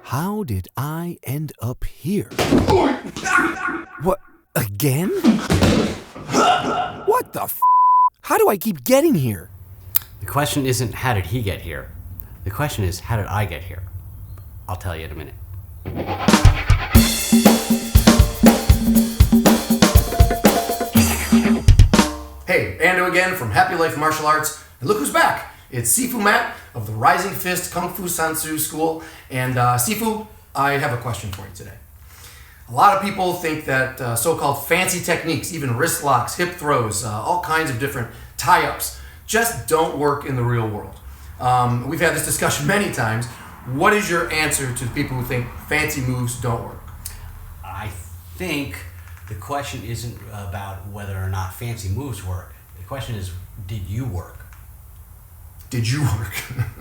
How did I end up here? What? Again? What the f? How do I keep getting here? The question isn't how did he get here? The question is how did I get here? I'll tell you in a minute. Hey, Ando again from Happy Life Martial Arts. And look who's back. It's Sifu Matt of the Rising Fist Kung Fu Sansu School. And Sifu, I have a question for you today. A lot of people think that so-called fancy techniques, even wrist locks, hip throws, all kinds of different tie-ups, just don't work in the real world. We've had this discussion many times. What is your answer to the people who think fancy moves don't work? I think the question isn't about whether or not fancy moves work. The question is, did you work? Did you work?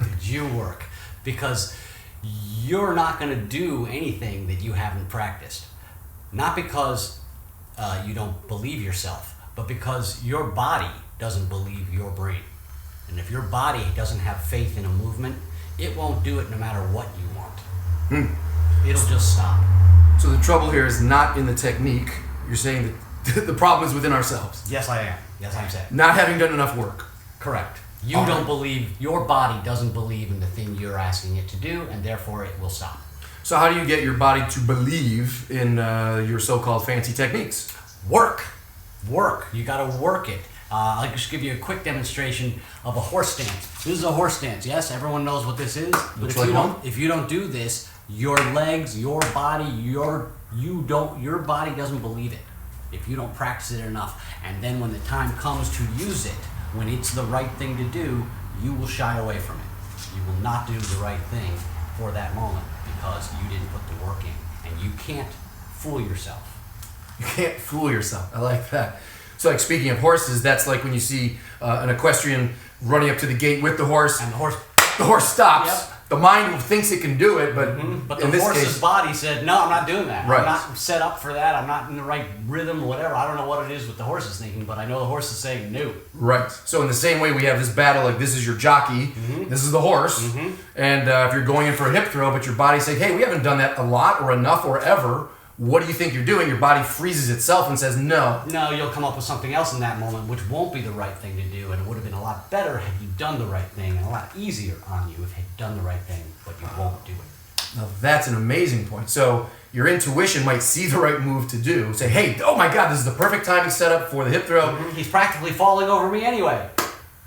Did you work? Because you're not going to do anything that you haven't practiced. Not because you don't believe yourself, but because your body doesn't believe your brain. And if your body doesn't have faith in a movement, it won't do it no matter what you want. It'll just stop. So the trouble here is not in the technique. You're saying that the problem is within ourselves. Yes, I am. Yes, I'm saying. Not having done enough work. Correct. You don't believe, your body doesn't believe in the thing you're asking it to do, and therefore it will stop. So how do you get your body to believe in your so-called fancy techniques? Work. Work. You got to work it. I'll just give you a quick demonstration of a horse stance. This is a horse stance, yes? Everyone knows what this is? But if you don't do this, your legs, your body, your body doesn't believe it if you don't practice it enough. And then when the time comes to use it, when it's the right thing to do, you will shy away from it. You will not do the right thing for that moment because you didn't put the work in. And you can't fool yourself. You can't fool yourself. I like that. So like speaking of horses, that's like when you see an equestrian running up to the gate with the horse. And the horse stops. Yep. The mind thinks it can do it, but But the horse's body said, no, I'm not doing that. Right. I'm not set up for that. I'm not in the right rhythm or whatever. I don't know what it is with the horse is thinking, but I know the horse is saying no. Right. So in the same way, we have this battle, like this is your jockey, this is the horse, and if you're going in for a hip throw, but your body's saying, hey, we haven't done that a lot or enough or ever, what do you think you're doing? Your body freezes itself and says no. No, you'll come up with something else in that moment, which won't be the right thing to do, and it would have been a lot better had you done the right thing, and a lot easier on you if you had done the right thing, but you won't do it. Now that's an amazing point. So your intuition might see the right move to do, say, hey, oh my God, this is the perfect timing setup for the hip throw. He's practically falling over me anyway.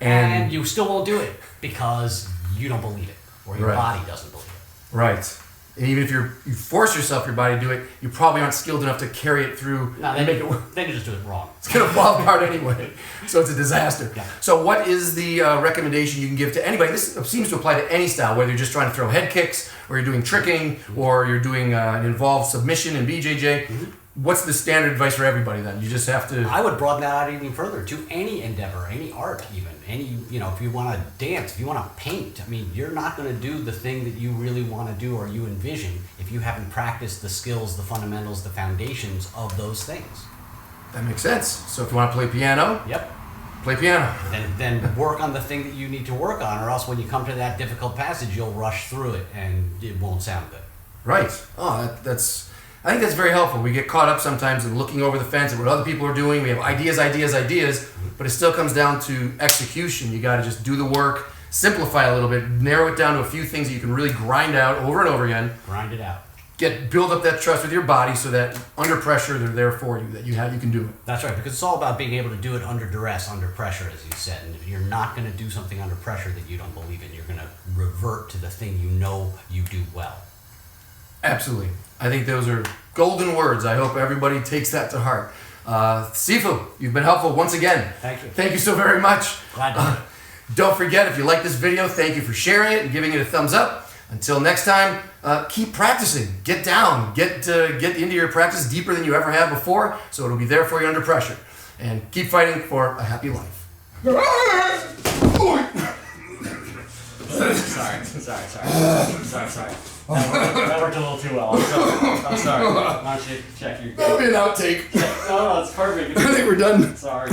And you still won't do it because you don't believe it, or your body doesn't believe it. Right. And even if you force yourself, your body to do it, you probably aren't skilled enough to carry it through and make it work. Then you just do it wrong. It's going to fall apart anyway. So it's a disaster. Yeah. So what is the recommendation you can give to anybody? This seems to apply to any style, whether you're just trying to throw head kicks, or you're doing tricking, or you're doing an involved submission in BJJ. What's the standard advice for everybody then? You just have to... I would broaden that out even further to any endeavor, any art even. If you want to dance, if you want to paint, I mean, you're not going to do the thing that you really want to do or you envision if you haven't practiced the skills, the fundamentals, the foundations of those things. That makes sense. So if you want to play piano, play piano. Then work on the thing that you need to work on, or else when you come to that difficult passage, you'll rush through it and it won't sound good. Right. Oh, I think that's very helpful. We get caught up sometimes in looking over the fence at what other people are doing. We have ideas, but it still comes down to execution. You got to just do the work, simplify a little bit, narrow it down to a few things that you can really grind out over and over again. Grind it out. Build up that trust with your body so that under pressure they're there for you, that you can do it. That's right, because it's all about being able to do it under duress, under pressure, as you said. And if you're not going to do something under pressure that you don't believe in, you're going to revert to the thing you know you do well. Absolutely. I think those are golden words. I hope everybody takes that to heart. Sifu, you've been helpful once again. Thank you. Thank you so very much. Glad to. Don't forget, if you like this video, thank you for sharing it and giving it a thumbs up. Until next time, keep practicing. Get down. Get into your practice deeper than you ever have before, so it'll be there for you under pressure. And keep fighting for a happy life. Sorry. That worked a little too well. I'm sorry. Why don't you check your... That'll be an outtake. No, it's perfect. I think we're done. Sorry.